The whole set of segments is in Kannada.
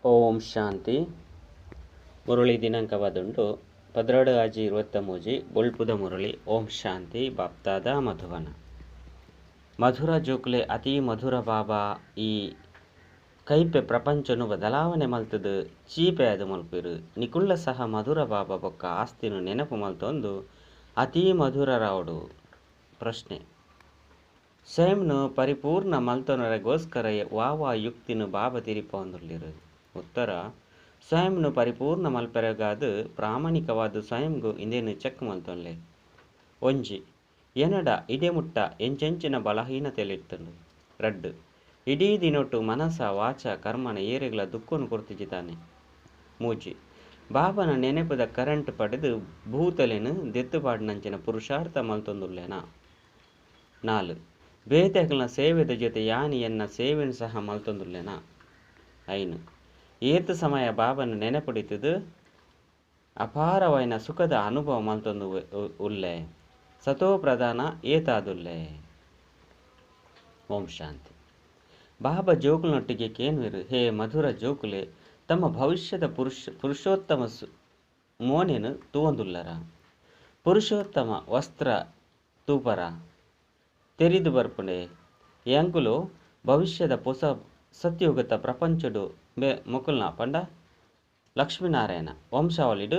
ಓಂ ಶಾಂತಿ. ಮುರಳಿ ದಿನಾಂಕವಾದುಂಡು 12/5/23 ಬೊಳ್ಪುದ ಮುರಳಿ. ಓಂ ಶಾಂತಿ. ಬಾಪ್ತಾದ ಮಧುವನ. ಮಧುರ ಜೋಕ್ಲೆ ಅತಿ ಮಧುರ ಬಾಬಾ ಈ ಕೈಪೆ ಪ್ರಪಂಚನು ಬದಲಾವಣೆ ಮಲ್ತದು ಚೀಪೆ ಅದು ಮಲ್ಪಿರು ನಿಕುಳ್ಳ ಸಹ ಮಧುರ ಬಾಬಾ ಬೊಕ್ಕ ಆಸ್ತಿನು ನೆನಪು ಮಲ್ತೊಂದು ಅತಿ ಮಧುರ ರಾವಡು. ಪ್ರಶ್ನೆ: ಸ್ವಯಂನು ಪರಿಪೂರ್ಣ ಮಲ್ತೊನರೆಗೋಸ್ಕರ ವಾವಾ ಯುಕ್ತಿನು ಬಾಬಾ ತಿರಿಪೊಂದುಲ್ಲಿರು. ಉತ್ತರ: ಸ್ವಯಂನು ಪರಿಪೂರ್ಣ ಮಲ್ಪೆರಗಾದು ಪ್ರಾಮಾಣಿಕವಾದ ಸ್ವಯಂಗೂ ಇಂದೇನು ಚೆಕ್ ಮಲ್ತೊನ್ಲೆ. ಒಂಜಿ ಎನಡ ಇಡೆ ಮುಟ್ಟ ಎಂಚೆಂಚಿನ ಬಲಹೀನತೆಲಿರ್ತಂಡು. ರಡ್ಡು ಇಡೀ ದಿನೊಟ್ಟು ಮನಸ ವಾಚ ಕರ್ಮನ ಏರೆಗಳ ದುಃಖನು ಕೊರ್ತಿಜಿತಾನೆ. ಮೂಜಿ ಬಾಬನ ನೆನೆಪದ ಕರೆಂಟ್ ಪಡೆದು ಭೂತಲೆನು ದೆತ್ತುಪಾಡಿನಂಚಿನ ಪುರುಷಾರ್ಥ ಮಲ್ತೊಂದುಲ್ಲೆನಾ. ನಾಲು ಬೇತೆಗಳ ಸೇವೆದ ಜೊತೆ ಯಾನಿ ಎನ್ನ ಸೇವೆನು ಸಹ ಮಲ್ತೊಂದುಲ್ಲೆನಾ. ಐನು ಏತು ಸಮಯ ಬಾಬನ ನೆನೆಪುಡಿತದು ಅಪಾರವಾಯಿನ ಸುಖದ ಅನುಭವ ಮಲ್ತೊಂದು ಉಲ್ಲೆ. ಸತೋ ಪ್ರಧಾನ ಏತಾದುಲ್ಲೆ. ಓಂ ಶಾಂತಿ. ಬಾಬಾ ಜೋಕುಲನೊಟ್ಟಿಗೆ ಕೇನ್ವಿರು ಹೇ ಮಧುರ ಜೋಕುಲೆ ತಮ್ಮ ಭವಿಷ್ಯದ ಪುರುಷೋತ್ತಮ ಮೋನೆನು ತೂವೊಂದುಲ್ಲರ. ಪುರುಷೋತ್ತಮ ವಸ್ತ್ರ ತೂಪರ ತೆರಿದು ಬರ್ಪುಂಡೆ ಎಂಕುಲು ಭವಿಷ್ಯದ ಪೊಸ ಸತ್ಯುಗತ ಪ್ರಪಂಚಡು ಮೊಕುಲ್ನ ಪಂಡ ಲಕ್ಷ್ಮೀನಾರಾಯಣ ವಂಶಾವಳಿಡು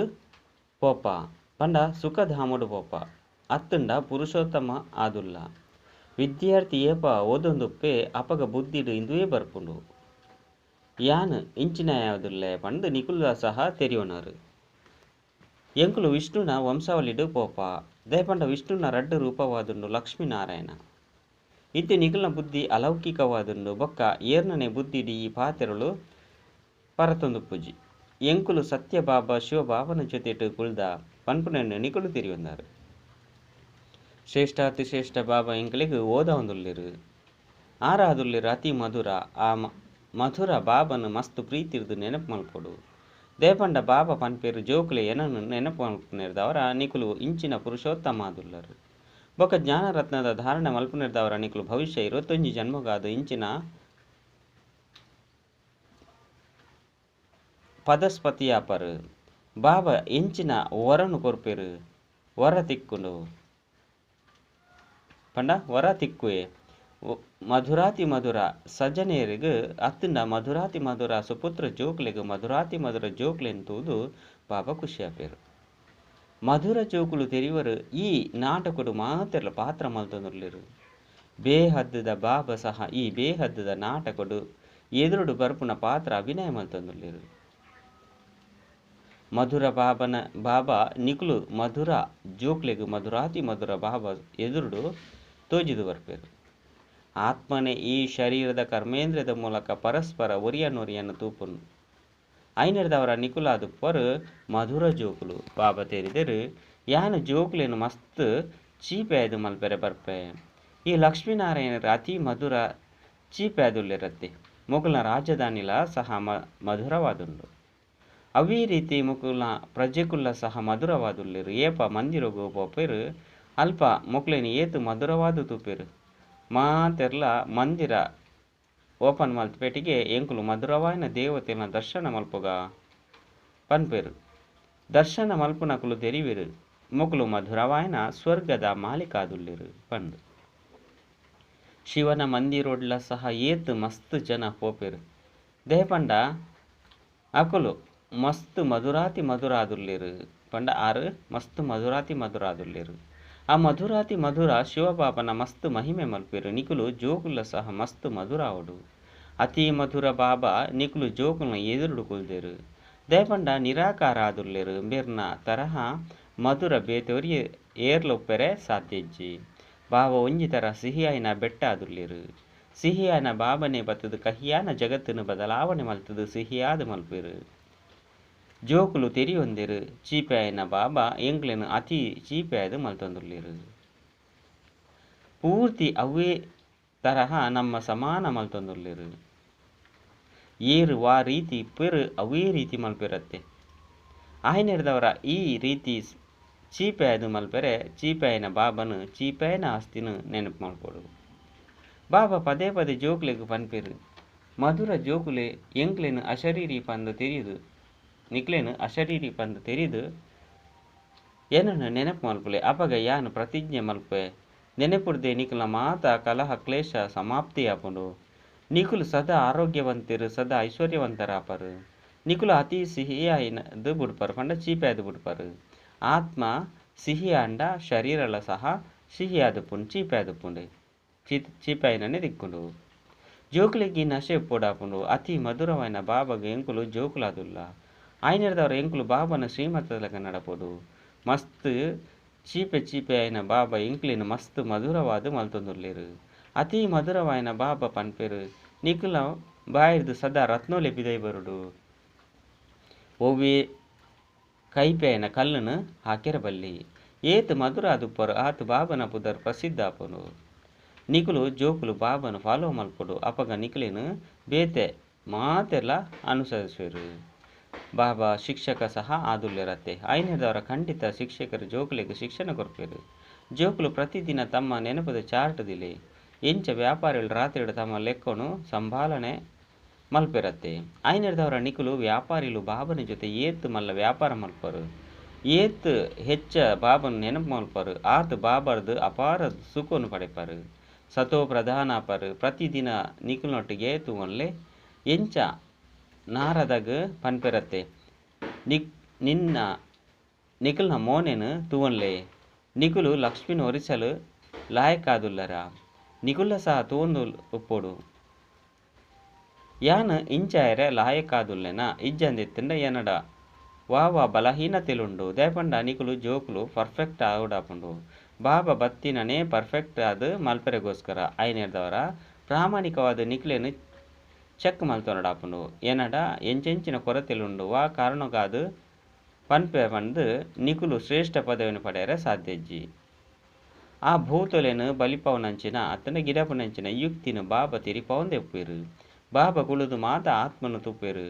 ಪೋಪ ಪಂಡ ಸುಖಧಾಮಡು ಪೋಪ ಅತ್ತುಂಡ ಪುರುಷೋತ್ತಮ ಆದುಲ್ಲ. ವಿದ್ಯಾರ್ಥಿ ಏಪ ಓದೊಂದುಪ್ಪೆ ಅಪಗ ಬುದ್ಧಿಡು ಇಂದುವೇ ಬರ್ಪುಂಡು ಯಾನ್ ಇಂಚಿನ ಯಾವುದುಲ್ಲೆ ಪಂಡು ನಿಕುಲ ಸಹ ತೆರಿಯೋನರು. ಎಂಕುಲು ವಿಷ್ಣುನ ವಂಶಾವಳಿಡು ಪೋಪ ದಯಪಂಡ ವಿಷ್ಣುನ ರಡ್ಡು ರೂಪವಾದುಂಡು ಲಕ್ಷ್ಮೀನಾರಾಯಣ. ಇತ್ತೆ ನಿಕುಲ್ನ ಬುದ್ಧಿ ಅಲೌಕಿಕವಾದುಂಡು ಬೊಕ್ಕ ಏರ್ನನೆ ಬುದ್ಧಿಡಿ ಈ ಪಾತೆರಳು ಪರತೊಂದು ಪೂಜಿ. ಎಂಕುಲು ಸತ್ಯ ಬಾಬಾ ಶಿವಬಾಬನ ಜೊತೆಟು ಕುಳ್ದ ಪನ್ಪುನನ್ನು ನಿಕುಲು ತಿರಿಯೊಂದಾರು. ಶ್ರೇಷ್ಠಾತಿ ಶ್ರೇಷ್ಠ ಬಾಬಾ ಎಂಕಲಿಗೆ ಓದ ಒಂದುಲ್ಲಿರು ಆರಾದುಲ್ಲಿರು ಅತಿ ಮಧುರ. ಆ ಮಧುರ ಬಾಬನು ಮಸ್ತು ಪ್ರೀತಿರ್ದು ನೆನಪು ಮಲ್ಪೊಡು. ದೇಪಂಡ ಬಾಬಾ ಪನ್ಪೇರು ಜೋಕುಲೆ ಏನನ್ನು ನೆನಪು ಮಲ್ಪುನಿರ್ದವರ ನಿಕುಲು ಇಂಚಿನ ಪುರುಷೋತ್ತಮ ಆದುಲ್ಲರು. ಬೊಕ್ಕ ಜ್ಞಾನರತ್ನದ ಧಾರಣೆ ಮಲ್ಪುನಿರ್ದವರ ನಿಕುಲು ಭವಿಷ್ಯ 21 ಜನ್ಮಗಾದು ಇಂಚಿನ ಪದಸ್ಪತಿಯಾಪರು. ಬಾಬಾ ಎಂಚಿನ ವರನು ಕೊರ್ಪೆರು ವರ ತಿಕ್ಕುಂಡು ಪಂಡ ವರ ತಿಕ್ಕುವೆ ಮಧುರಾತಿ ಮಧುರ ಸಜ್ಜನೆಯರಿಗೂ ಅತ್ತುಂಡ ಮಧುರಾತಿ ಮಧುರ ಸುಪುತ್ರ ಜೋಕ್ಲೆಗೂ ಮಧುರಾತಿ ಮಧುರ ಜೋಕ್ಲೆನ್ ತೂದು ಬಾಬಾ ಖುಷಿಯಾಪೇರು. ಮಧುರ ಜೋಕುಲು ತೆರಿವರು ಈ ನಾಟಕಡು ಮಾತೆರ್ಲ ಪಾತ್ರ ಮಲ್ತೊಂದುರ್ಲಿರು. ಬೇಹದ್ದದ ಬಾಬಾ ಸಹ ಈ ಬೇಹದ್ದದ ನಾಟಕಡು ಎದುರುಡು ಬರ್ಪುನ ಪಾತ್ರ ಅಭಿನಯ ಮಲ್ತೊಂದುರ್ಲಿರು. ಮಧುರ ಬಾಬಾ ನಿಕುಲು ಮಧುರ ಜೋಕ್ಲೆಗೂ ಮಧುರಾತಿ ಮಧುರ ಬಾಬಾ ಎದುರುಡು ತೋಜಿದು ಬರ್ಪೇರು. ಆತ್ಮನೇ ಈ ಶರೀರದ ಕರ್ಮೇಂದ್ರದ ಮೂಲಕ ಪರಸ್ಪರ ಒರಿಯನ್ನೊರಿಯನ್ನು ತೂಪುನು ಐನರ್ದವರ ನಿಕುಲಾದು ಪರು ಮಧುರ ಜೋಕುಲು ಬಾಬಾ ತೆರಿದರು ಯಾನು ಜೋಕುಲೇನು ಮಸ್ತ್ ಚೀಪೆದು ಮಲ್ಪೆರೆ ಬರ್ಪೆ. ಈ ಲಕ್ಷ್ಮೀನಾರಾಯಣರ ಅತಿ ಮಧುರ ಚೀಪೆದುಲ್ಲಿರತ್ತೆ. ಮುಕುಲ್ನ ರಾಜಧಾನಿಲ ಸಹ ಮಧುರವಾದುಂಡು. ಅವೇ ರೀತಿ ಮುಕುಲ್ನ ಪ್ರಜೆಕುಲ್ಲ ಸಹ ಮಧುರವಾದುಲ್ಲಿರು. ಏಪ ಮಂದಿರಗು ಪೋಪೇರು ಅಲ್ಪ ಮುಕ್ಲೇನು ಏತು ಮಧುರವಾದು ತೂಪೇರು. ಮಾತೆರ್ಲ ಮಂದಿರ ಓಪನ್ ಮಲ್ತಪೇಟಿಗೆ ಎಂಕುಲು ಮಧುರವಾಯಿನ ದೇವತೆನ ದರ್ಶನ ಮಲ್ಪುಗ ಪನ್ಪೇರು. ದರ್ಶನ ಮಲ್ಪುನಕುಲು ತೆರಿವಿರು ಮುಕುಲು ಮಧುರವಾಯಿನ ಸ್ವರ್ಗದ ಮಾಲಿಕಾದುಲ್ಲಿರು ಪಂಡು. ಶಿವನ ಮಂದಿರೋಡ್ಲ ಸಹ ಏತು ಮಸ್ತ್ ಜನ ಪೋಪೇರು. ದೇಹಪಂಡ ಅಕುಲು ಮಸ್ತ್ ಮಧುರಾತಿ ಮಧುರಾದುಲ್ಲಿರು ಪಂಡ ಆರು ಮಸ್ತ್ ಮಧುರಾತಿ ಮಧುರಾದುಲ್ಲಿರು. ಆ ಮಧುರಾತಿ ಮಧುರ ಶಿವಬಾಬನ ಮಸ್ತ್ ಮಹಿಮೆ ಮಲ್ಪೇರು. ನಿಕುಲು ಜೋಕುಲ್ಲ ಸಹ ಮಸ್ತ್ ಮಧುರಾವಡು. ಅತಿ ಮಧುರ ಬಾಬಾ ನಿಕುಲು ಜೋಕುಲ್ನ ಎದುರುಡು ಕುಲ್ದೇರು. ದಯಪಂಡ ನಿರಾಕಾರ ಆದುಲ್ಲಿರು. ಬೇರ್ನ ತರಹ ಮಧುರ ಬೇತೋರಿ ಏರ್ಲೊಪ್ಪೆರೆ ಸಾಧ್ಯಜ್ಜಿ. ಬಾಬಾ ಒಂಜಿ ತರ ಸಿಹಿಯಾಯಿನ ಬೆಟ್ಟ ಆದುಲ್ಲಿರು. ಸಿಹಿಯಾನ ಬಾಬನೇ ಬತ್ತದು ಕಹಿಯಾನ ಜಗತ್ತನ್ನು ಬದಲಾವಣೆ ಮಲ್ತದು ಸಿಹಿಯಾದ ಮಲ್ಪೇರು. ಜೋಕುಲು ತೆರಿಯೊಂದಿರು ಚೀಪೆಯಾಯಿನ ಬಾಬಾ ಎಂಕ್ಲೆನು ಅತಿ ಚೀಪೆಯಾದು ಮಲ್ತೊಂದುಲ್ಲಿರು. ಪೂರ್ತಿ ಅವೇ ತರಹ ನಮ್ಮ ಸಮಾನ ಮಲ್ತೊಂದುಲ್ಲಿರು. ಏರು ವಾ ರೀತಿ ಪೆರು ಅವೇ ರೀತಿ ಮಲ್ಪೆರತ್ತೆ. ಆಯ್ನೆರ್ದವರ ಈ ರೀತಿ ಚೀಪೆಯಾದು ಮಲ್ಪೆರೆ ಚೀಪೆಯಾಯಿನ ಬಾಬನು ಚೀಪೆಯಾಯಿನ ಆಸ್ತಿನು ನೆನಪು ಮಲ್ಪೊಡು. ಬಾಬಾ ಪದೇ ಪದೇ ಜೋಕ್ಲೆಗ್ ಪನ್ಪೇರು ಮಧುರ ಜೋಕುಲೆ ಎಂಕ್ಲೆನು ಅಶರೀರಿ ಪಂದು ತೆರಿದು ನಿಕ್ಲೆನು ಅಶರೀರಿ ಪಂದು ತೆರಿದು ಏನನ್ನು ನೆನಪು ಮಲ್ಪುಲೆ ಅಪಗ ಯಾನು ಪ್ರತಿಜ್ಞೆ ಮಲ್ಪೆ ನೆನಪುಡ್ದೆ ನಿಕುಲ ಮಾತ ಕಲಹ ಕ್ಲೇಶ ಸಮಾಪ್ತಿಯಾಪುಂಡು ನಿಕುಲು ಸದಾ ಆರೋಗ್ಯವಂತರು ಸದಾ ಐಶ್ವರ್ಯವಂತರಾಪರು ನಿಕುಲು ಅತಿ ಸಿಹಿಯಾಯಿನದು ಬುಡ್ಪರು ಪಂಡ ಚೀಪೆದು ಬುಡ್ಪರು ಆತ್ಮ ಸಿಹಿಯಾಂಡ ಶರೀರಲ ಸಹ ಸಿಹಿಯಾದುಪುಂಡು ಚೀಪೆದುಪುಂಡು చీపాయినని దిక్కుండు జోకులకి నశే పోడాపుండు అతి మధురమైన బాబాగా ఎంకులు జోకులాదుల్లా ఆయన ద్వారా ఎంకులు బాబాನ ಶ್ರೀಮಂತದಲಗ ನಡಪೋಡು ಮಸ್ತ್ ಚೀಪೆ అయిన ಬಾಬಾ ಎಂಕ್ಲಿನ ಮಸ್ತ್ ಮಧುರವಾದ ಮಲ್ತೊಂದುಲ್ಲೇರು ಅತಿ ಮಧುರವಾಯಿನ ಬಾಬಾ ಪನ್ಪೇರು ನಿಕುಲ ಬಾಯಿರ್ದು ಸದಾ ರತ್ನೋಲೆ ಬಿದೈ ಬರುಡು ಒವ್ವೆ ಕೈಪೆಯನ ಕಲ್ಲುನು ಹಾಕೆರ ಬಲ್ಲಿ ಏತ್ ಮಧುರ ಅದುಪ್ಪರು ಆತು ಬಾಬನ ಪುದರ್ ಪ್ರಸಿದ್ಧ ಆಪನು ನಿಕುಲು ಜೋಕುಲು ಬಾಬನು ಫಾಲೋ ಮಲ್ಪಡು ಅಪಗ ನಿಕುಲೇನು ಬೇತೆ ಮಾತೆಲ್ಲ ಅನುಸರಿಸುವರು ಬಾಬಾ ಶಿಕ್ಷಕ ಸಹ ಆದುಲ್ಲೆರತ್ತೆ ಐನದವರ ಖಂಡಿತ ಶಿಕ್ಷಕರು ಜೋಕುಲಿಗೆ ಶಿಕ್ಷಣ ಕೊರ್ಪೇರು ಜೋಕುಲು ಪ್ರತಿದಿನ ತಮ್ಮ ನೆನಪದ ಚಾರ್ಟ್ ದಿಲೆ ಎಂಚ ವ್ಯಾಪಾರಿಗಳು ರಾತ್ರಿ ತಮ್ಮ ಲೆಕ್ಕನು ಸಂಭಾಲನೆ ಮಲ್ಪೆರತ್ತೆ ಐನದವರ ನಿಕುಲು ವ್ಯಾಪಾರಿಲು ಬಾಬನ ಜೊತೆ ಏತ್ ಮಲ್ಲ ವ್ಯಾಪಾರ ಮಲ್ಪರು ಏತ್ ಹೆಚ್ಚ ಬಾಬನು ನೆನಪು ಮಲ್ಪರು ಆತ ಬಾಬರ್ದು ಅಪಾರ ಸುಖನು ಪಡೆಪರು ಸತೋ ಪ್ರಧಾನ ಪರು ಪ್ರತಿದಿನ ನಿಕುಲ್ನೊಟ್ಟಿಗೆ ತೂವನ್ಲೆ ಎಂಚ ನಾರದಾಗ ಪನ್ಪೆರತ್ತೆ ನಿನ್ನ ನಿಕುಲ್ನ ಮೋನೆನು ತೂವನ್ಲೆ ನಿಕುಲು ಲಕ್ಷ್ಮಿನ ಒರಿಸಲು ಲಾಯಕಾದುಲ್ಲರ ನಿಕುಲ್ಲ ಸಹ ತೂವೊಂದು ಉಪ್ಪೋಡು ಯಾನ ಇಂಚಾಯರೆ ಲಾಯಕಾದುಲ್ಲೆನ ಇಜ್ಜಂದೆತ್ತಿಂಡ ಏನಡ ವಾವ ಬಲಹೀನತೆಲುಂಡು ದಯಪಂಡ ನಿಕುಲು ಜೋಕುಲು ಪರ್ಫೆಕ್ಟ್ ಆವುಡಾಪುಂಡು ಬಾಬಾ ಬತ್ತಿನನೇ ಪರ್ಫೆಕ್ಟ್ ಅದು ಮಲ್ಪೆರೆಗೋಸ್ಕರ ಐನೇರ್ದವರ ಪ್ರಾಮಾಣಿಕವಾದ ನಿಕ್ಲೇನು ಚೆಕ್ ಮಲ್ತೊನಡಾಪುಂಡು ಏನಡ ಎಂಚೆಂಚಿನ ಕೊರತೆಲುಂಡು ವಾ ಕಾರಣಗಾದು ಪನ್ಪೆ ಬಂದು ನಿಕುಲು ಶ್ರೇಷ್ಠ ಪದವಿಯನ್ನು ಪಡೆಯರೆ ಸಾಧ್ಯಜ್ಜಿ ಆ ಭೂತೊಲೆನು ಬಲಿಪವನಂಚಿನ ಅತ್ತನ ಗಿಡಪುನಂಚಿನ ಯುಕ್ತಿನ ಬಾಬಾ ತಿರಿಪವಂದೆ ಉಪ್ಪೇರು ಬಾಬಾ ಕುಳಿದು ಮಾತ ಆತ್ಮನು ತುಪ್ಪೇರು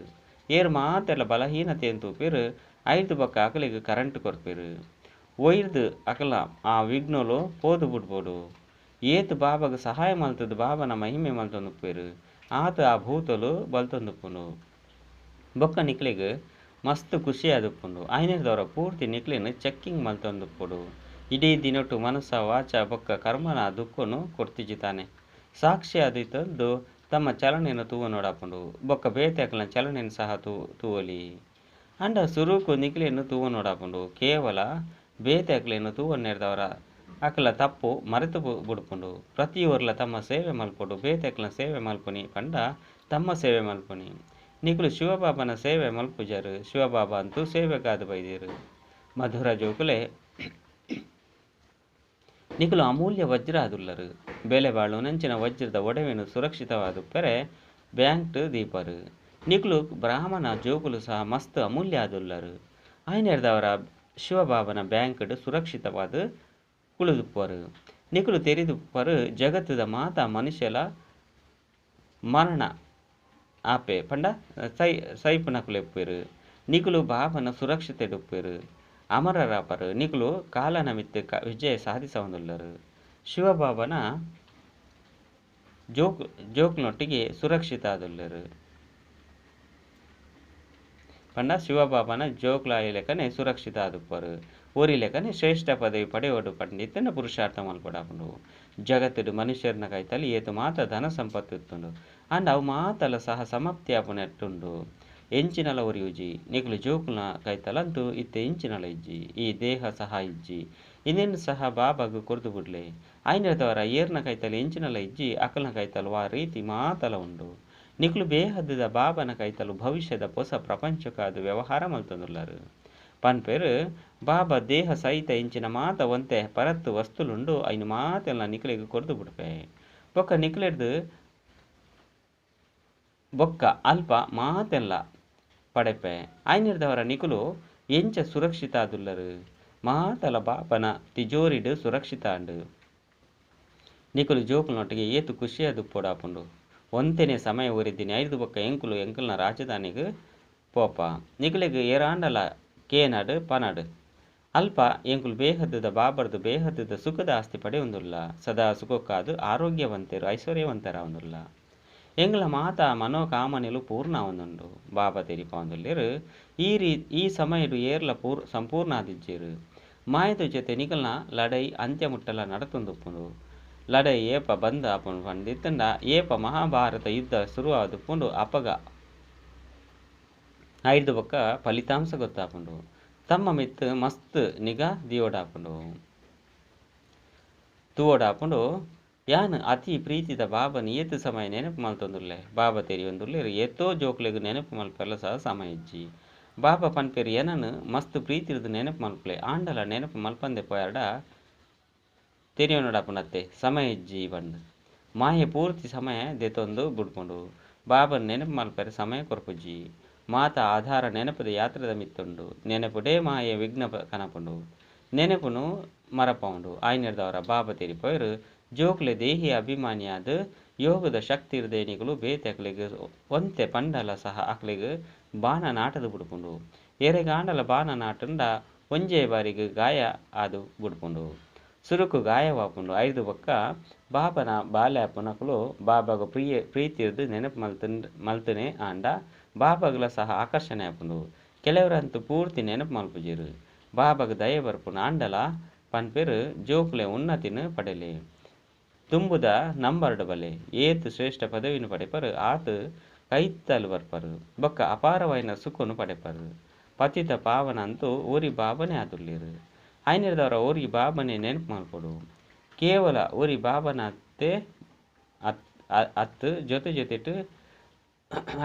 ಏರು ಮಾತೆಲ್ಲ ಬಲಹೀನತೆಯನ್ನು ತೂಪೇರು ಐದು ಬಕ್ಕ ಅಕಲಿಗೆ ಕರೆಂಟ್ ಕೊರ್ಪೇರು ಒಯ್ದು ಅಕಲ ಆ ವಿಘ್ನೋಲು ಪೋದು ಬಿಡ್ಬೋಡು ಏತು ಬಾಬಾಗ ಸಹಾಯ ಮಲ್ತದ್ದು ಬಾಬನ ಮಹಿಮೆ ಮಲ್ತೊಂದುಪ್ಪೇರು ಆತ ಆ ಭೂತಲು ಬಲ್ತೊಂದುಪ್ಪುಂಡು ಬೊಕ್ಕ ನಿಕ್ಲಿಗೆ ಮಸ್ತ್ ಖುಷಿ ಆದುಪ್ಪುಂಡು ಐನೇದವರ ಪೂರ್ತಿ ನಿಕ್ಲಿನ ಚೆಕ್ಕಿಂಗ್ ಮಲ್ತೊಂದುಪ್ಪುಡು ಇಡೀ ದಿನೊಟ್ಟು ಮನಸ್ಸ ವಾಚ ಬೊಕ್ಕ ಕರ್ಮನ ದುಃಖನು ಕೊಡ್ತಿಜಿತಾನೆ ಸಾಕ್ಷಿ ಆದಿತ್ತಂದು ತಮ್ಮ ಚಲನೆಯನ್ನು ತೂವ ನೋಡಾಪುಂಡು ಬೊಕ್ಕ ಬೇತೆ ಅಕಲ ಚಲನೆಯನ್ನು ಸಹ ತೂವಲಿ ಅಂಡ ಸುರುಕು ನಿಕ್ಲಿಯನ್ನು ತೂವ ನೋಡಾಪುಂಡು ಕೇವಲ ಬೇತೆ ಅಕ್ಲೇನು ತೂವನ್ನೇರ್ದವರ ಅಕಲ ತಪ್ಪು ಮರೆತು ಬುಡ್ಪುಂಡು ಪ್ರತಿಯೊರ್ಲ ತಮ್ಮ ಸೇವೆ ಮಲ್ಪೊಡು ಬೇತೆ ಅಕ್ಲ ಸೇವೆ ಮಲ್ಪುನಿ ಪಂಡ ತಮ್ಮ ಸೇವೆ ಮಲ್ಪುನಿ ನಿಕುಲು ಶಿವಬಾಬನ ಸೇವೆ ಮಲ್ಪುಜರು ಶಿವಬಾಬಾ ಅಂತೂ ಸೇವೆಗಾದು ಬೈದಿರು ಮಧುರ ಜೋಕುಲೆ ನಿಕುಲು ಅಮೂಲ್ಯ ವಜ್ರ ಆದುಲ್ಲರು ಬೆಲೆ ಬಾಳು ನಂಚಿನ ವಜ್ರದ ಒಡವೆನು ಸುರಕ್ಷಿತವಾದುಪ್ಪರೆ ಬ್ಯಾಂಕ್ ದೀಪರು ನಿಕುಲು ಬ್ರಾಹ್ಮಣ ಜೋಕುಲು ಸಹ ಮಸ್ತ್ ಅಮೂಲ್ಯ ಆದುಲ್ಲರು ಐನೇರ್ದವರ ಶಿವಬಾಬನ ಬ್ಯಾಂಕ್ ಸುರಕ್ಷಿತವಾದ ಕುಳಿದುಪ್ಪರು ನಿಕುಲು ತೆರೆದುಪ್ಪರು ಜಗತ್ತದ ಮಾತ ಮನುಷ್ಯಲ ಮರಣ ಆಪೆ ಪಂಡ ಸೈಪುನ ಕುಲೆಪ್ಪೇರು ನಿಕುಲು ಬಾಬನ ಸುರಕ್ಷತೆಡುಪ್ಪೇರು ಅಮರರಾಪರು ನಿಕುಲು ಕಾಲನ ಮಿತ್ತು ವಿಜಯ ಸಾಧಿಸವಂದುಲ್ಲರು ಶಿವಬಾಬನ ಜೋಕ್ನೊಟ್ಟಿಗೆ ಸುರಕ್ಷಿತ ಆದುಲ್ಲರು ಪಂಡ ಶಿವಬಾಬನ ಜೋಕ್ಲಾಯ ಲೆಕ್ಕನೆ ಸುರಕ್ಷಿತ ಆದುಪ್ಪರು ಓರಿ ಲೆಕ್ಕನೆ ಶ್ರೇಷ್ಠ ಪದವಿ ಪಡೆಯೋಡು ಪಂಡಿತನ ಪುರುಷಾರ್ಥ ಮಲ್ಪಡಾಪುಂಡು ಜಗತ್ತುಡು ಮನುಷ್ಯರನ ಕೈತಲ್ಲಿ ಏತು ಮಾತ ಧನ ಸಂಪತ್ತು ಇತ್ತುಂಡು ಅಂಡ್ ಅವು ಮಾತಲ ಸಹ ಸಮಾಪ್ತಿ ಆಪುನೆಟ್ಟುಂಡು ಎಂಚಿನಲ ಒರಿಯುಜಿ ನಿಕುಲು ಜೋಕುಲ್ನ ಕೈತಲಂತೂ ಇತ್ತೆ ಇಂಚಿನಲ ಇಜ್ಜಿ ಈ ದೇಹ ಸಹ ಇಜ್ಜಿ ಇನ್ನೇನು ಸಹ ಬಾಬಾಗು ಕೊರ್ದು ಬಿಡ್ಲೆ ಐನದವರ ಏರ್ನ ಕೈತಲು ಎಂಚಿನಲ ಇಜ್ಜಿ ಅಕಲ್ನ ಕೈತಲು ಆ ರೀತಿ ಮಾತಲ ಉಂಡು ನಿಕುಲು ಬೇಹದ್ದದ ಬಾಬನ ಕೈತಲು ಭವಿಷ್ಯದ ಹೊಸ ಪ್ರಪಂಚಕ್ಕಾದ ವ್ಯವಹಾರ ಮಲ್ತೊಂದುಲ್ಲರು ಪನ್ಪೇರು ಬಾಬಾ ದೇಹ ಸಹಿತ ಇಂಚಿನ ಮಾತ ಒಂತೆ ಪರತ್ತು ವಸ್ತುಲುಂಡು ಐನು ಮಾತೆಲ್ಲ ನಿಕಲಿಗೆ ಕೊರ್ದು ಬಿಡ್ಪೆ ಬೊಕ್ಕ ನಿಕಲೆರ್ದು ಬೊಕ್ಕ ಅಲ್ಪ ಮಾತೆಲ್ಲ ಪಡೆಪೆ ಐನಿರ್ದವರ ನಿಕುಲು ಎಂಚ ಸುರಕ್ಷಿತ ಆದುಲ್ಲರು ಮಾತಲ ಬಾಬನ ತಿಜೋರಿಡು ಸುರಕ್ಷಿತ ಅಂಡು ನಿಕುಲು ಜೋಕುಲ್ನೊಟ್ಟಿಗೆ ಏತು ಖುಷಿಯಾದು ಪೋಡಾಪುಂಡು ಒಂತೆನೆ ಸಮಯ ಒರಿದ್ದೀನಿ ಐದು ಬೊಕ್ಕ ಎಂಕುಲು ಎಂಕಲ್ನ ರಾಜಧಾನಿಗೆ ಪೋಪ ನಿಕುಲಿಗೆ ಏರಾಂಡಲ ಕೇನಾಡು ಪನಾಡು ಅಲ್ಪ ಎಂಕುಲು ಬೇಹದ್ದದ ಬಾಬರ್ದು ಬೇಹದ್ದದ ಸುಖದ ಆಸ್ತಿ ಪಡೆಯೊಂದುಲ್ಲ ಸದಾ ಸುಖಕ್ಕಾದು ಆರೋಗ್ಯವಂತರು ಐಶ್ವರ್ಯವಂತರ ಒಂದುಲ್ಲ ಎಂಗ್ಲ ಮಾತ ಮನೋಕಾಮನೆಲು ಪೂರ್ಣ ಒಂದುಂಡು ಬಾಬಾ ತೆರಿಪಾಂದುಲ್ಲೇರು ಈ ಸಮಯಡು ಏರ್ಲ ಸಂಪೂರ್ಣ ಆದಿಜ್ಜೇರು ಮಾಯದ ಜೊತೆ ನಿಕಲ್ನ ಲಡೈ ಅಂತ್ಯ ಮುಟ್ಟಲ ನಡತುಂದುಪ್ಪುಂಡು ಲಡೈ ಏಪ ಬಂದ ಅಪ್ಪುಂಡು ಪಂಡಿತ್ತಂಡ ಏಪ ಮಹಾಭಾರತ ಯುದ್ಧ ಶುರು ಆದುಪ್ಪುಂಡು ಅಪಗ ಐದು ಬೊಕ್ಕ ಫಲಿತಾಂಶ ಗೊತ್ತಾಪುಂಡು ತಮ್ಮ ಮಿತ್ ಮಸ್ತ್ ನಿಗಾ ದಿಯೋಡಾಪುಂಡು ತೂವೋಡಾಪುಂಡು ಯಾನ್ ಅತಿ ಪ್ರೀತಿದ ಬಾಬನ ಏತು ಸಮಯ ನೆನಪು ಮಲ್ತೊಂದುಲ್ಲೆ ಬಾಬಾ ತೆರಿಯೊಂದುಲ್ಲೇರು ಏತೋ ಜೋಕ್ಲೆಗ್ ನೆನಪು ಮಲ್ಪೆಲ್ಲ ಸಹ ಸಮಯ ಇಜ್ಜಿ ಬಾಬಾ ಪನ್ಪೇರು ಏನನ್ನು ಮಸ್ತ್ ಪ್ರೀತಿರ್ದು ನೆನಪು ಮಲ್ಪಲೆ ಆಂಡಲ ನೆನಪು ಮಲ್ಪಂದೆ ಪೋಯಾಡ ತೆರಿಯೋನಡಾಪುನತ್ತೆ ಸಮಯ ಇಜ್ಜಿ ಬಂದು ಮಾಯೆ ಪೂರ್ತಿ ಸಮಯ ದೆತೊಂದು ಬುಡ್ಪುಂಡು ಬಾಬನ ನೆನಪು ಮಲ್ಪೆರೆ ಸಮಯ ಕೊರ್ಪುಜ್ಜಿ ಮಾತ ಆಧಾರ ನೆನಪದ ಯಾತ್ರದ ಮಿತ್ತುಂಡು ನೆನಪುಡೇ ಮಾಯೆ ವಿಘ್ನ ಕನಪುಂಡು ನೆನಪುನು ಮರಪೌಂಡು ಆಯ್ನಿರ್ದವರ ಬಾಬಾ ತೆರಿಪೋಯರು ಜೋಕ್ಲೆ ದೇಹಿ ಅಭಿಮಾನಿಯಾದ ಯೋಗದ ಶಕ್ತಿ ಇರ್ದೇನಿಗಳು ಬೇತೆಕ್ಲಿಗೆ ಒಂತೆ ಪಂಡಲ ಸಹ ಅಕ್ಲಿಗೆ ಬಾಣ ನಾಟದ ಬುಡ್ಪುಂಡು ಎರೆಗಾಂಡಲ ಬಾಣ ನಾಟಂಡ ಒಂಜೇ ಬಾರಿಗೆ ಗಾಯ ಆದು ಬುಡ್ಪುಂಡು ಸುರುಕು ಗಾಯವಾಪುಂಡು ಐದು ಬೊಕ್ಕ ಬಾಬನ ಬಾಲ್ಯಾಪುನಕಲು ಬಾಬಾಗ ಪ್ರೀತಿರ್ದು ನೆನಪು ಮಲ್ತನೆ ಆಂಡ ಬಾಬಾಗಲ ಸಹ ಆಕರ್ಷಣೆ ಆಪುಂಡು ಕೆಲವರಂತೂ ಪೂರ್ತಿ ನೆನಪು ಮಲ್ಪುಜಿರು ಬಾಬಾಗ ದಯ ಬರ್ಪುಂಡು ಆಂಡಲ ಪನ್ಪೇರು ಜೋಕ್ಲೆ ಉನ್ನತಿನ ಪಡೆಲೆ ತುಂಬುದ ನಂಬರ್ಡು ಬಲೆ ಏತು ಶ್ರೇಷ್ಠ ಪದವಿನ ಪಡೆಪರು ಆತು ಕೈತ್ತಲು ಬರ್ಪರು ಬೊಕ್ಕ ಅಪಾರವಾಯಿನ ಸುಖನು ಪಡೆಪರು ಪತಿತ ಪಾವನ ಅಂತೂ ಊರಿ ಬಾಬನೇ ಆದುಲ್ಲೇರು ಐನಿರ್ದವರ ಊರಿ ಬಾಬನೇ ನೆನಪು ಮಲ್ಪಡು ಕೇವಲ ಊರಿ ಬಾಬನತ್ತೆ ಅತ್ತು ಜೊತೆ ಜೊತೆಟು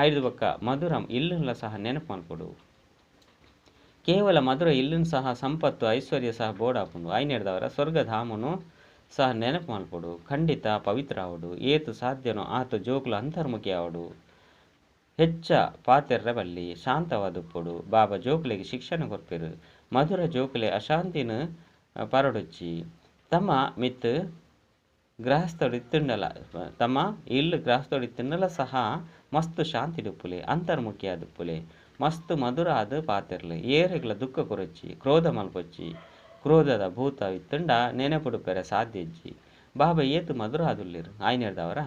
ಐದು ಬೊಕ್ಕ ಮಧುರಂ ಇಲ್ಲುನ್ಲ ಸಹ ನೆನಪು ಮಲ್ಪಡು ಕೇವಲ ಮಧುರ ಇಲ್ಲುನ್ ಸಹ ಸಂಪತ್ತು ಐಶ್ವರ್ಯ ಸಹ ಬೋಡಾಪುಂಡು ಐನಿರ್ದವರ ಸ್ವರ್ಗಧಾಮನು ಸಹ ನೆನಪು ಮಲ್ಪಡು ಖಂಡಿತ ಪವಿತ್ರ ಆವಡು ಏತು ಸಾಧ್ಯನೋ ಆತ ಜೋಕ್ಲು ಅಂತರ್ಮುಖಿ ಆವಡು ಹೆಚ್ಚ ಪಾತೆರ್ರ ಬಲ್ಲಿ ಶಾಂತವಾದುಪ್ಪಡು ಬಾಬಾ ಜೋಕ್ಲೆಗೆ ಶಿಕ್ಷಣ ಕೊರ್ಪೆರು ಮಧುರ ಜೋಕ್ಲೆ ಅಶಾಂತಿನ ಪರಡೊಚ್ಚಿ ತಮ್ಮ ಮಿತ್ ಗೃಹಸ್ಥೊಡಿತ್ತುಂಡಲ ತಮ್ಮ ಇಲ್ಲು ಗೃಹಸ್ಥೊಡಿತ್ತುಂಡಲ ಸಹ ಮಸ್ತ್ ಶಾಂತಿ ಡುಪ್ಪುಲೆ ಅಂತರ್ಮುಖಿ ಆದುಪ್ಪುಲೆ ಮಸ್ತ್ ಮಧುರ ಆದ ಪಾತೆರ್ಲೆ ಏರೆಗ್ಲ ದುಃಖ ಕೊರೊಚ್ಚಿ ಕ್ರೋಧ ಮಲ್ಪೊಚ್ಚಿ ಕ್ರೋಧದ ಭೂತ ಇತ್ತುಂಡ ನೆನಪುಡುಪೆರೆ ಸಾಧ್ಯ ಇಜ್ಜಿ ಬಾಬಾ ಏತು ಮಧುರ ಆದುಲ್ಲೇರು ಆಯ್ನಿರ್ದವರ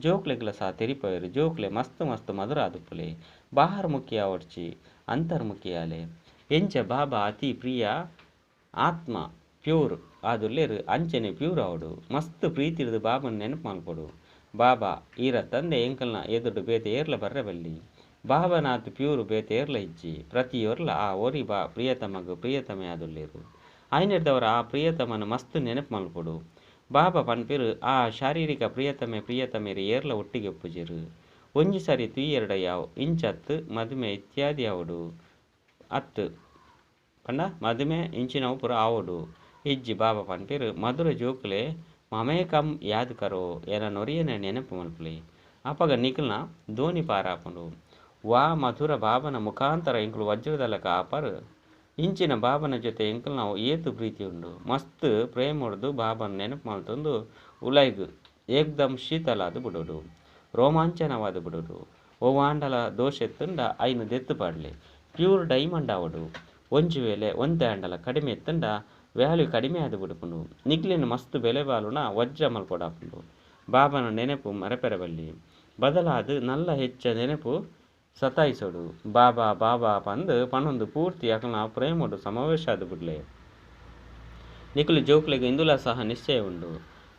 ಜೋಕ್ಲೆಗ್ಲ ಸಹ ತೆರಿಪೋಯರು ಜೋಕ್ಲೆ ಮಸ್ತ್ ಮಸ್ತ್ ಮಧುರ ಆದುಪ್ಪುಲೆ ಬಾಹರ್ ಮುಖಿ ಆವಡ್ಚಿ ಅಂತರ್ಮುಖಿ ಆಲೆ ಎಂಚ ಬಾಬಾ ಅತಿ ಪ್ರಿಯ ಆತ್ಮ ಪ್ಯೂರ್ ಆದುಲ್ಲೇರು ಅಂಚನೆ ಪ್ಯೂರ್ ಆವಡು ಮಸ್ತ್ ಪ್ರೀತಿರ್ದು ಬಾಬನ ನೆನಪು ಮಲ್ಪಡು ಬಾಬಾ ಈರ ತಂದೆ ಎಂಕಲ್ನ ಎದುಡು ಬೇತೆ ಏರ್ಲ ಬರ್ರೆ ಬಲ್ಲಿ ಬಾಬನಾಥ್ ಪ್ಯೂರ್ ಬೇತೆ ಏರ್ಲ ಇಜ್ಜಿ ಪ್ರತಿಯೊರ್ಲ ಆ ಓರಿ ಪ್ರಿಯತಮಗು ಪ್ರಿಯತಮೆ ಆದುಲ್ಲೇರು ಆಯ್ನಿರ್ದವರ ಆ ಪ್ರಿಯತಮನ ಮಸ್ತ್ ನೆನಪು ಮಲ್ಪಡು ಬಾಬಾ ಪನ್ಪೇರು ಆ ಶಾರೀರಿಕ ಪ್ರಿಯತಮೆರು ಏರ್ಲ ಒಟ್ಟಿಗೆ ಒಪ್ಪುಜಿರು ಒಂಜಿ ಸರಿ ತುಯ್ಯೆರಡ ಯಾವ್ ಇಂಚತ್ತು ಮದುಮೆ ಇತ್ಯಾದಿ ಆವಡು ಅತ್ತು ಪಂಡ ಮದುಮೆ ಇಂಚಿನವು ಪುರ ಆವಡು ಇಜ್ಜಿ ಬಾಬಾ ಪನ್ಪೇರು ಮಧುರ ಜೋಕ್ಲೆ ಮಮೇ ಕಮ್ ಯಾದ್ ಕರೋ ಎನ ನೊರಿಯನ ನೆನಪು ಮಲ್ಪಲೆ ಅಪಗ ನಿಖಲ್ನ ದೋಣಿ ಪಾರಾಪುಂಡು ವಾ ಮಧುರ ಬಾಬನ ಮುಖಾಂತರ ಎಂಕುಲು ವಜ್ರದಲಕ ಆಪರ್ ಇಂಚಿನ ಬಾಬನ ಜೊತೆ ಎಂಕಲ್ ನಾವು ಏತು ಪ್ರೀತಿ ಉಂಡು ಮಸ್ತ್ ಪ್ರೇಮ ಹೊಡೆದು ಬಾಬನ ನೆನಪು ಮಲ್ತೊಂದು ಉಲೈಗು ಏಕ್ದಮ್ ಶೀತಲಾದು ಬಿಡೋಡು ರೋಮಾಂಚನವಾದ ಬಿಡೋಡು ಓವಾಂಡಲ ದೋಷ ಎತ್ತುಂಡ ಐನು ದೆತ್ತು ಪಾಡ್ಲೆ ಪ್ಯೂರ್ ಡೈಮಂಡ್ ಆವಡು ಒಂಜು ವೇಳೆ ಒಂದೇ ಆಂಡಲ ಕಡಿಮೆ ಎತ್ತಂಡ ವ್ಯಾಲ್ಯೂ ಕಡಿಮೆ ಆದು ಬಿಡುಪುಂಡು ನಿಗ್ಲಿನ ಮಸ್ತ್ ಬೆಲೆ ಬಾಲುನ ವಜ್ರ ಮಲ್ಪೊಡಾಪುಂಡು ಬಾಬನ ನೆನಪು ಮರೆಪೆರಬಲ್ಲಿ ಬದಲಾದು ನಲ್ಲ ಹೆಚ್ಚ ನೆನಪು ಸತಾಯಿಸೋಡು ಬಾಬಾ ಬಾಬಾ ಪಂದು ಪಣೊಂದು ಪೂರ್ತಿ ಅಕಲ್ನ ಪ್ರೇಮೋಡು ಸಮಾವೇಶ ಆದು ಬಿಡ್ಲೆ ನಿಕುಲು ಜೋಕ್ಲೆಗೆ ಇಂದುಲ ಸಹ ನಿಶ್ಚಯ ಉಂಡು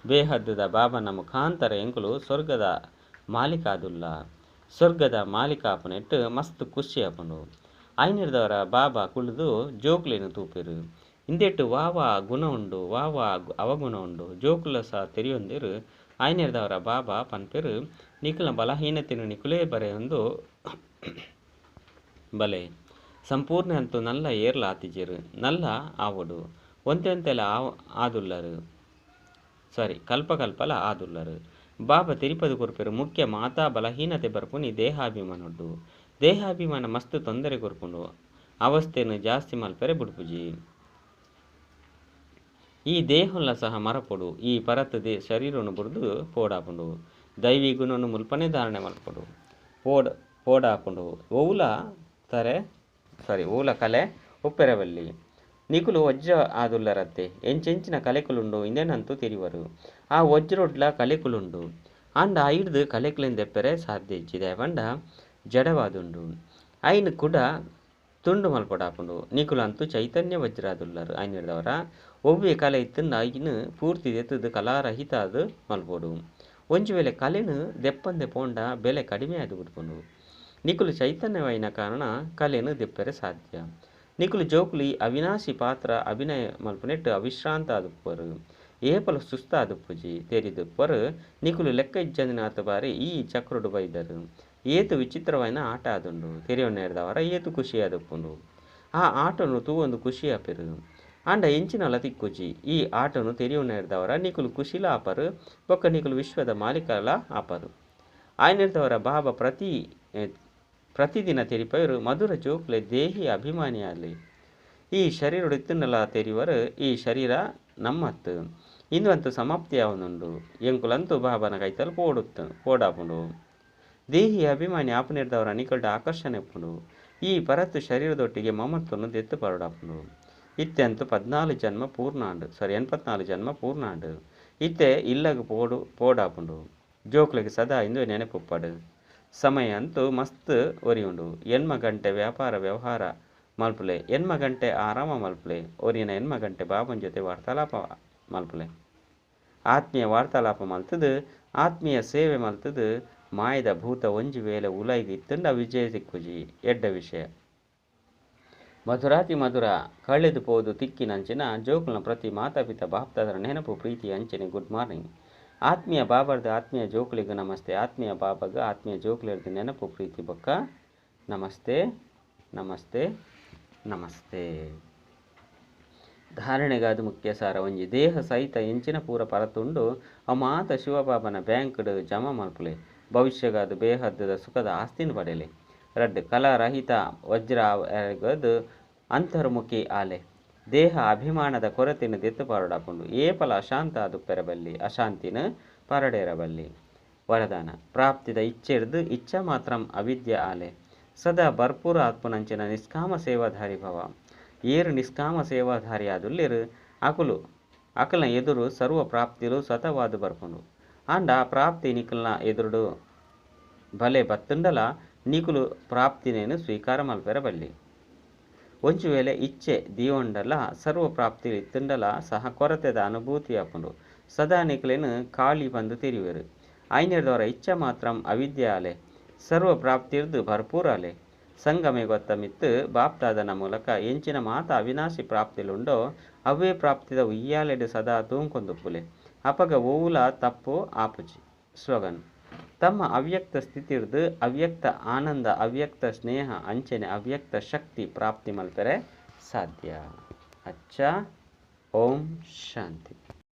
ಬೇಹದ್ದದ ಬಾಬನ ಮುಖಾಂತರ ಎಂಕುಲು ಸ್ವರ್ಗದ ಮಾಲೀಕ ಆದುಲ್ಲ ಸ್ವರ್ಗದ ಮಾಲೀಕ ಆಪನೆಟ್ಟು ಮಸ್ತ್ ಖುಷಿ ಆಪುಂಡು ಐನಿರ್ದವರ ಬಾಬಾ ಕುಳಿದು ಜೋಕ್ಲೆನು ತೂಪೆರು ಇಂದೆಟ್ಟು ವಾವ ಗುಣ ಉಂಡು ವಾವ ಅವಗುಣ ಉಂಡು ಜೋಕುಲ ಸಹ ತೆರಿಯೊಂದಿರು ಐನಿರ್ದವರ ಬಾಬಾ ಪನ್ಪೆರು ನಿಕುಲ ಬಲಹೀನತೆನು ನಿಕುಲೇ ಬರೆಯೊಂದು ಬಲೆ ಸಂಪೂರ್ಣ ಅಂತೂ ನಲ್ಲ ಏರ್ಲ ಆತಿಜೆರು ನಲ್ಲ ಆವಡು ಒಂತೆಂತೆಲ ಆದುಲ್ಲರು ಕಲ್ಪಕಲ್ಪಲ ಆದುಲ್ಲರು ಬಾಬಾ ತಿರುಪತಿ ಕೊರ್ಪೆರು ಮುಖ್ಯ ಮಾತಾ ಬಲಹೀನತೆ ಬರ್ಪುನಿ ದೇಹಾಭಿಮಾನೊಡ್ಡು ದೇಹಾಭಿಮಾನ ಮಸ್ತ್ ತೊಂದರೆ ಕೊರ್ಪುಂಡು ಅವಸ್ಥೆಯನ್ನು ಜಾಸ್ತಿ ಮಲ್ಪೆರೆ ಬುಡ್ಪುಜಿ ಈ ದೇಹಂಲ ಸಹ ಮರಪೊಡು ಈ ಪರತ್ ಶರೀರನು ಬುರ್ದು ಪೋಡಾಪುಂಡು ದೈವಿ ಗುಣನು ಮುಲ್ಪನೆ ಧಾರಣೆ ಮಲ್ಪೊಡು ಪೋಡಾಪುಂಡು ಓಲ ಕಲೆ ಒಪ್ಪೆರವಲ್ಲಿ ನಿಕುಲು ವಜ್ರ ಆದುಲ್ಲರತ್ತೆ ಎಂಚೆಂಚಿನ ಕಲೆಕುಲುಂಡು ಇಂದೆನಂತೂ ತಿರಿವರು ಆ ವಜ್ರೊಡ್ಲ ಕಲೆಕುಲುಂಡು ಅಂಡ ಐಡ್ದು ಕಲೆಕ್ಲೆಂದೆಪ್ಪರೆ ಸಾಧ್ಯ ಇಚ್ಚಿದೆ ಪಂಡ ಜಡವಾದುಂಡು ಐನ್ ಕೂಡ ತುಂಡು ಮಲ್ಪಡಾಪುಂಡು ನಿಕುಲಂತೂ ಚೈತನ್ಯ ವಜ್ರಾದುಲ್ಲರು ಐನ್ ಹಿಡ್ದವರ ಒವ್ವೆ ಕಲೆ ಇತ್ತನ್ನ ಐನ್ ಪೂರ್ತಿ ದೆತ್ತದು ಕಲಾರಹಿತ ಅದು ಮಲ್ಪೋಡು ಒಂಜಿ ವೇಳೆ ಕಲೆನು ದೆಪ್ಪಂದೆ ಪೋಂಡ ಬೆಲೆ ಕಡಿಮೆ ಆದು ಬಿಟ್ಕೊಂಡು ನಿಕುಲು ಚೈತನ್ಯವೈನ ಕಾರಣ ಕಲೆನು ದೆಪ್ಪರೆ ಸಾಧ್ಯ ನಿಕುಲು ಜೋಕುಲಿ ಅವಿನಾಶಿ ಪಾತ್ರ ಅಭಿನಯ ಮಲ್ಪನೆಟ್ಟು ಅವಿಶ್ರಾಂತ ಆದುಪ್ಪರು ಏಪಲ ಸುಸ್ತಾದುಪ್ಪುಜಿ ತೆರಿದುಪ್ಪರು ನಿಕುಲು ಲೆಕ್ಕ ಇಜ್ಜಂದಿನಾಥ ಬಾರಿ ಈ ಚಕ್ರುಡು ಬೈದರು ಏತು ವಿಚಿತ್ರವೈನ ಆಟ ಆದುಂಡು ತೆರೆಯೊನ್ನೆರ್ದವರ ಏತು ಖುಷಿ ಆದುಪ್ಪುಂಡು ಆ ಆಟನು ತೂವೊಂದು ಖುಷಿ ಆಪೆರು ಅಂಡ ಎಂಚಿನಲ ತಿಕ್ಕುಜಿ ಈ ಆಟನು ತೆರೆಯೊನ್ನೆರ್ದವರ ನಿಕುಲು ಖುಷಿಲ ಆಪರು ಬೊಕ್ಕ ನಿಕುಲು ವಿಶ್ವದ ಮಾಲೀಕಲ ಆಪರು ಆಯ್ನೆರ್ದವರ ಬಾಬಾ ಪ್ರತಿದಿನ ತೆರಿಪವರು ಮಧುರ ಜೋಕ್ಲೆ ದೇಹಿ ಅಭಿಮಾನಿಯಾಗಲಿ ಈ ಶರೀರ ಇತ್ತನ್ನಲ ತೆರಿವರು ಈ ಶರೀರ ನಮ್ಮತ್ತು ಇಂದುವಂತೂ ಸಮಾಪ್ತಿ ಯಾವನುಂಡು ಎಂಕುಲಂತೂ ಬಾಬನ ಕೈತಲು ಪೋಡಾಪುಂಡು ದೇಹಿ ಅಭಿಮಾನಿ ಆಪನಿರ್ದವರ ನಿಕಟ ಆಕರ್ಷಣೆ ಪುಂಡು ಈ ಪರತ್ತು ಶರೀರದೊಟ್ಟಿಗೆ ಮಮತ್ವನು ದೆತ್ತು ಪರಡಾಪುಂಡು ಇತ್ತೆಂತೂ 14 ಜನ್ಮ ಪೂರ್ಣಾಂಡು 84 ಜನ್ಮ ಪೂರ್ಣಾಂಡು ಇತ್ತೆ ಇಲ್ಲಗ ಪೋಡಾಪುಂಡು ಜೋಕ್ಲೆಗೆ ಸದಾ ಇಂದು ನೆನಪುಪ್ಪಡು ಸಮಯ ಅಂತೂ ಮಸ್ತ್ ಒರಿಯುಂಡು ಎನ್ಮ ಗಂಟೆ ವ್ಯಾಪಾರ ವ್ಯವಹಾರ ಮಲ್ಪಲೆ ಎನ್ಮ ಗಂಟೆ ಆರಾಮ ಮಲ್ಪಲೆ ಒರಿಯನ ಎನ್ಮ ಗಂಟೆ ಬಾಬನ ಜೊತೆ ವಾರ್ತಾಲಾಪ ಮಲ್ಪಲೆ ಆತ್ಮೀಯ ವಾರ್ತಾಲಾಪ ಮಲ್ತದು ಆತ್ಮೀಯ ಸೇವೆ ಮಲ್ತದು ಮಾಯದ ಭೂತ ಒಂಜಿ ವೇಳೆ ಉಲೈಗೆ ಇತ್ತಂಡ ವಿಜಯ ಸಿಕ್ಕುಜಿ ಎಡ್ಡ ವಿಷಯ ಮಧುರಾತಿ ಮಧುರ ಕಳೆದು ಪೋದು ತಿಕ್ಕಿನಂಚಿನ ಜೋಕುಲ್ನ ಪ್ರತಿ ಮಾತಾಪಿತ ಬಾಪ್ತಾದರ ನೆನಪು ಪ್ರೀತಿ ಅಂಚನೆ ಗುಡ್ ಮಾರ್ನಿಂಗ್ ಆತ್ಮೀಯ ಬಾಬರ್ದು ಆತ್ಮೀಯ ಜೋಕುಲಿಗೂ ನಮಸ್ತೆ ಆತ್ಮೀಯ ಬಾಬಾಗ ಆತ್ಮೀಯ ಜೋಕುಲಿರ್ದು ನೆನಪು ಪ್ರೀತಿ ಬೊಕ್ಕ ನಮಸ್ತೆ ನಮಸ್ತೆ ನಮಸ್ತೆ ಧಾರಣೆಗಾದ ಮುಖ್ಯ ಸಾರ ಒಂಜಿ ದೇಹ ಸಹಿತ ಎಂಚಿನ ಪೂರ ಪರತುಂಡು ಅಮಾತ ಶಿವಬಾಬನ ಬ್ಯಾಂಕ್ಡ್ ಜಮಾ ಮಲ್ಪಲೆ ಭವಿಷ್ಯಗಾದ ಬೇಹದ್ದದ ಸುಖದ ಆಸ್ತಿನ ಪಡೆಯಲಿ ರಡ್ ಕಲಾರಹಿತ ವಜ್ರ ಗದು ಅಂತರ್ಮುಖಿ ಆಲೆ ದೇಹ ಅಭಿಮಾನದ ಕೊರತೆಯನ್ನು ದೆತ್ತು ಪರಡಾಕೊಂಡು ಏಪಲ ಅಶಾಂತ ಅದು ಪೆರಬಲ್ಲಿ ಅಶಾಂತಿನ ಪರಡೇರಬಲ್ಲಿ ವರದಾನ ಪ್ರಾಪ್ತಿದ ಇಚ್ಛೆರ್ದು ಇಚ್ಛಾ ಮಾತ್ರಂ ಅವಿದ್ಯ ಆಲೆ ಸದಾ ಭರ್ಪೂರ ಆತ್ಮನಂಚಿನ ನಿಷ್ಕಾಮ ಸೇವಾಧಾರಿ ಭವ ಏರು ನಿಷ್ಕಾಮ ಸೇವಾಧಾರಿ ಆದುಲ್ಲಿರು ಅಕಲ್ನ ಎದುರು ಸರ್ವ ಪ್ರಾಪ್ತಿಲು ಸತವಾದು ಬರ್ಕೊಂಡು ಅಂಡ ಪ್ರಾಪ್ತಿ ನಿಕಲ್ನ ಎದುರುಡು ಬಲೆ ಬತ್ತುಂಡಲ ನಿಕುಲು ಪ್ರಾಪ್ತಿನೇನು ಸ್ವೀಕಾರ ಮಲ್ಪೆರಬಲ್ಲಿ ಒಂಚು ವೇಳೆ ಇಚ್ಛೆ ದೀವೊಂಡಲ ಸರ್ವ ಪ್ರಾಪ್ತಿ ಇತ್ತುಂಡಲ ಸಹ ಕೊರತೆದ ಅನುಭೂತಿ ಆಪುಂಡು ಸದಾ ನಿಕಲೇನು ಕಾಳಿ ಬಂದು ತಿರುವೆರು ಐನೆರ್ದವರ ಇಚ್ಛೆ ಮಾತ್ರಂ ಅವಿದ್ಯ ಆಲೆ ಸರ್ವ ಪ್ರಾಪ್ತಿರ್ದು ಭರ್ಪೂರ ಆಲೆ ಸಂಗಮೆ ಗೊತ್ತಮಿತ್ತು ಬಾಪ್ತಾದನ ಮೂಲಕ ಎಂಚಿನ ಮಾತ ಅವಿನಾಶಿ ಪ್ರಾಪ್ತಿಲುಂಡೋ ಅವೇ ಪ್ರಾಪ್ತಿದ ಉಯ್ಯಾಲೆಡು ಸದಾ ತೂಂಕೊಂದುಪ್ಪುಲೆ ಅಪಗ ಓವುಲ ತಪ್ಪು ಆಪುಜಿ ಸ್ಲೋಗನ್ ತಮ್ಮ ಅವ್ಯಕ್ತ ಸ್ಥಿತಿರ್ದು ಅವ್ಯಕ್ತ ಆನಂದ ಅವ್ಯಕ್ತ ಸ್ನೇಹ ಅಂಚನೆ ಅವ್ಯಕ್ತ ಶಕ್ತಿ ಪ್ರಾಪ್ತಿ ಮಲ್ಪೆರೆ ಸಾಧ್ಯ ಅಚ್ಚ ಓಂ ಶಾಂತಿ.